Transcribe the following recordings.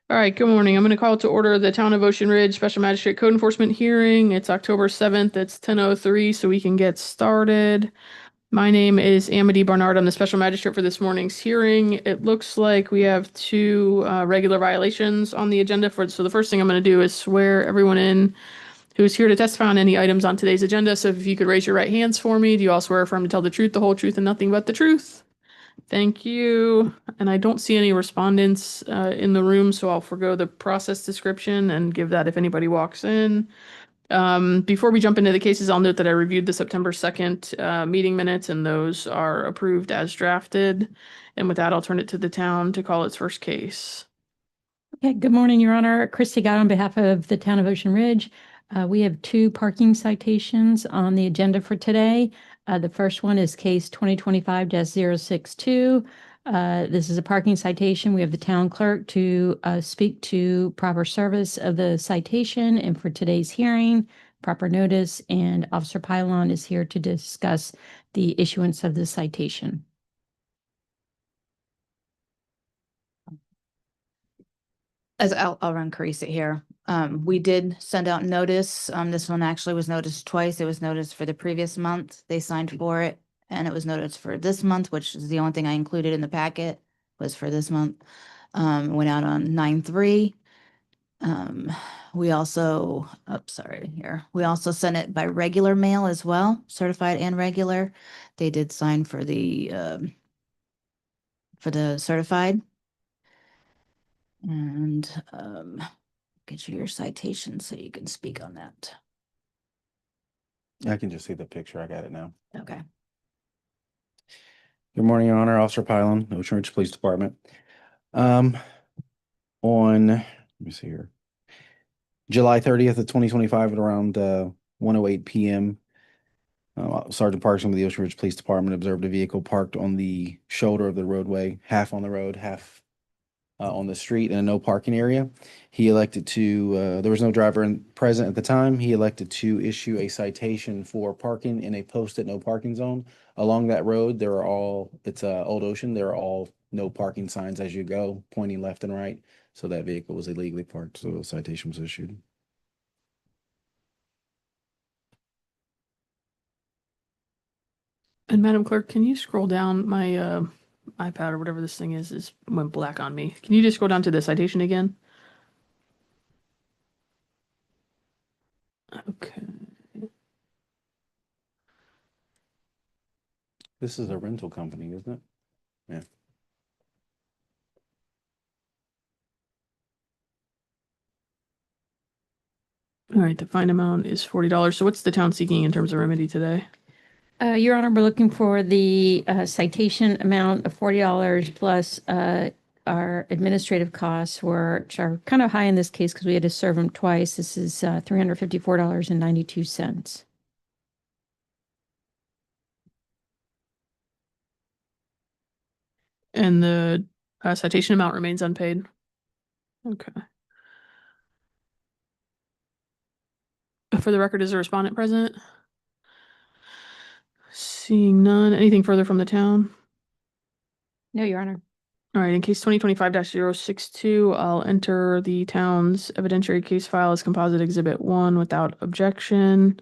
All right, good morning. I'm going to call to order the Town of Ocean Ridge Special Magistrate Code Enforcement hearing. It's October 7th. It's 10:03, so we can get started. My name is Amity Barnard. I'm the Special Magistrate for this morning's hearing. It looks like we have two regular violations on the agenda so the first thing I'm going to do is swear everyone in who's here to testify on any items on today's agenda. So if you could raise your right hands for me. Do you all swear or affirm to tell the truth, the whole truth, and nothing but the truth? Thank you. And I don't see any respondents in the room, so I'll forgo the process description and give that if anybody walks in. Before we jump into the cases, I'll note that I reviewed the September 2nd meeting minutes, and those are approved as drafted. And with that, I'll turn it to the town to call its first case. Okay, good morning, Your Honor. Christy Gott on behalf of the Town of Ocean Ridge. We have two parking citations on the agenda for today. The first one is case 2025-062. This is a parking citation. We have the town clerk to speak to proper service of the citation and for today's hearing, proper notice, and Officer Pylon is here to discuss the issuance of the citation. I'll run Carissa here. We did send out notice. This one actually was noticed twice. It was noticed for the previous month. They signed for it. And it was noticed for this month, which is the only thing I included in the packet was for this month. Went out on 9/3. We also, we also sent it by regular mail as well, certified and regular. They did sign for the certified. And get you your citation so you can speak on that. I can just see the picture. I got it now. Okay. Good morning, Your Honor. Officer Pylon, Ocean Ridge Police Department. On, let me see here, July 30th of 2025 at around 1:08 p.m., Sergeant Parkson with the Ocean Ridge Police Department observed a vehicle parked on the shoulder of the roadway, half on the road, half on the street in a no parking area. He elected to, there was no driver present at the time. He elected to issue a citation for parking in a posted no parking zone. Along that road, it's Old Ocean. There are all no parking signs as you go, pointing left and right. So that vehicle was illegally parked. So the citation was issued. And Madam Clerk, can you scroll down? My iPad or whatever this thing is went black on me. Can you just scroll down to the citation again? Okay. This is a rental company, isn't it? Yeah. All right, the fine amount is $40. So what's the town seeking in terms of remedy today? Your Honor, we're looking for the citation amount of $40 plus our administrative costs, which are kind of high in this case because we had to serve them twice. This is $354.92. And the citation amount remains unpaid. Okay. For the record, is a respondent present? Seeing none. Anything further from the town? No, Your Honor. All right, in case 2025-062, I'll enter the town's evidentiary case file as composite exhibit 1 without objection.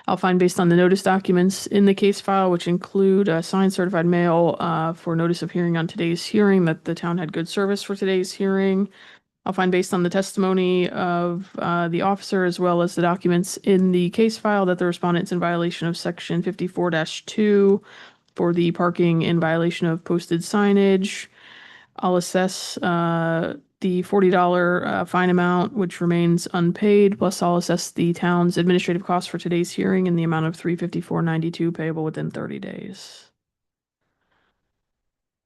I'll find based on the notice documents in the case file, which include a signed certified mail for notice of hearing on today's hearing, that the town had good service for today's hearing. I'll find based on the testimony of the officer as well as the documents in the case file that the respondent's in violation of section 54-2 for the parking in violation of posted signage. I'll assess the $40 fine amount, which remains unpaid, plus I'll assess the town's administrative costs for today's hearing in the amount of $354.92 payable within 30 days.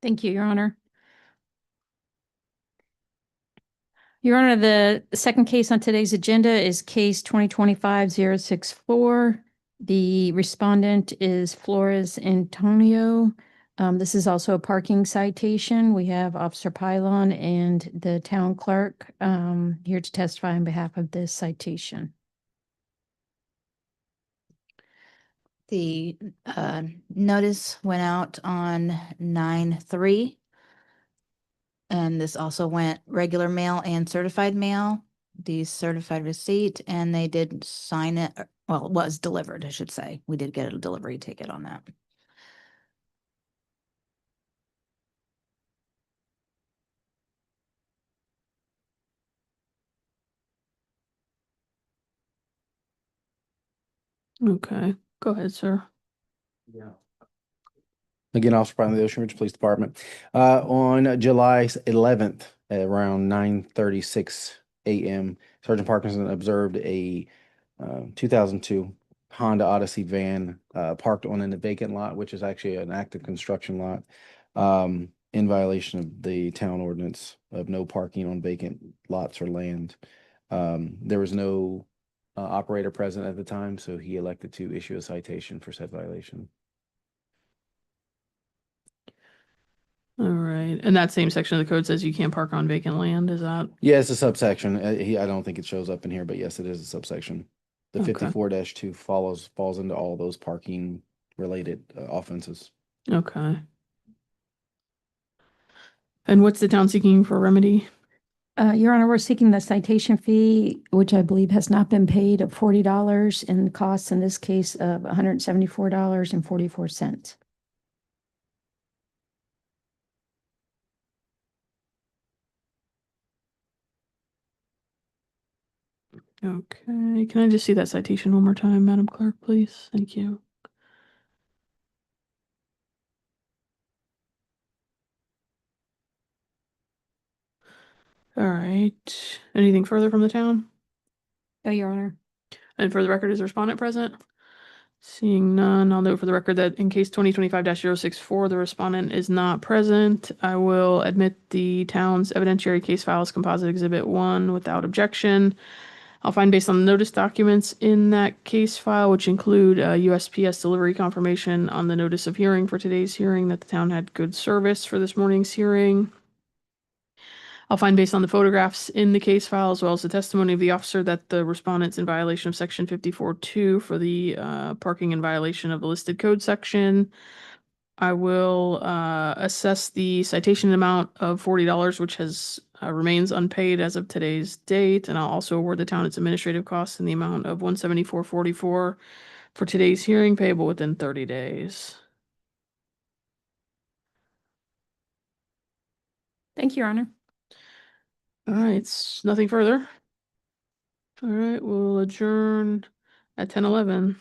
Thank you, Your Honor. Your Honor, the second case on today's agenda is case 2025-064. The respondent is Flores Antonio. This is also a parking citation. We have Officer Pylon and the town clerk here to testify on behalf of this citation. The notice went out on 9/3. And this also went regular mail and certified mail, the certified receipt, and they did sign it, well, it was delivered, I should say. We did get a delivery ticket on that. Okay, go ahead, sir. Yeah. Again, Officer Pilon, the Ocean Ridge Police Department. On July 11th, at around 9:36 a.m., Sergeant Parkinson observed a 2002 Honda Odyssey van parked on a vacant lot, which is actually an active construction lot, in violation of the town ordinance of no parking on vacant lots or land. There was no operator present at the time, so he elected to issue a citation for said violation. All right, and that same section of the code says you can't park on vacant land, is that? Yeah, it's a subsection. I don't think it shows up in here, but yes, it is a subsection. The Okay. 54-2 falls into all those parking related offenses. Okay. And what's the town seeking for remedy? Your Honor, we're seeking the citation fee, which I believe has not been paid, of $40, and the costs in this case of $174.44. Okay, can I just see that citation one more time, Madam Clerk, please? Thank you. All right, anything further from the town? Oh, Your Honor. And for the record, is respondent present? Seeing none, I'll note for the record that in case 2025-064, the respondent is not present. I will admit the town's evidentiary case file as composite exhibit 1 without objection. I'll find based on the notice documents in that case file, which include a USPS delivery confirmation on the notice of hearing for today's hearing, that the town had good service for this morning's hearing. I'll find based on the photographs in the case file, as well as the testimony of the officer, that the respondent's in violation of section 54-2 for the parking in violation of the listed code section. I will assess the citation amount of $40, which has remains unpaid as of today's date, and I'll also award the town its administrative costs in the amount of $174.44 for today's hearing, payable within 30 days. Thank you, Your Honor. All right, nothing further. All right, we'll adjourn at 10:11.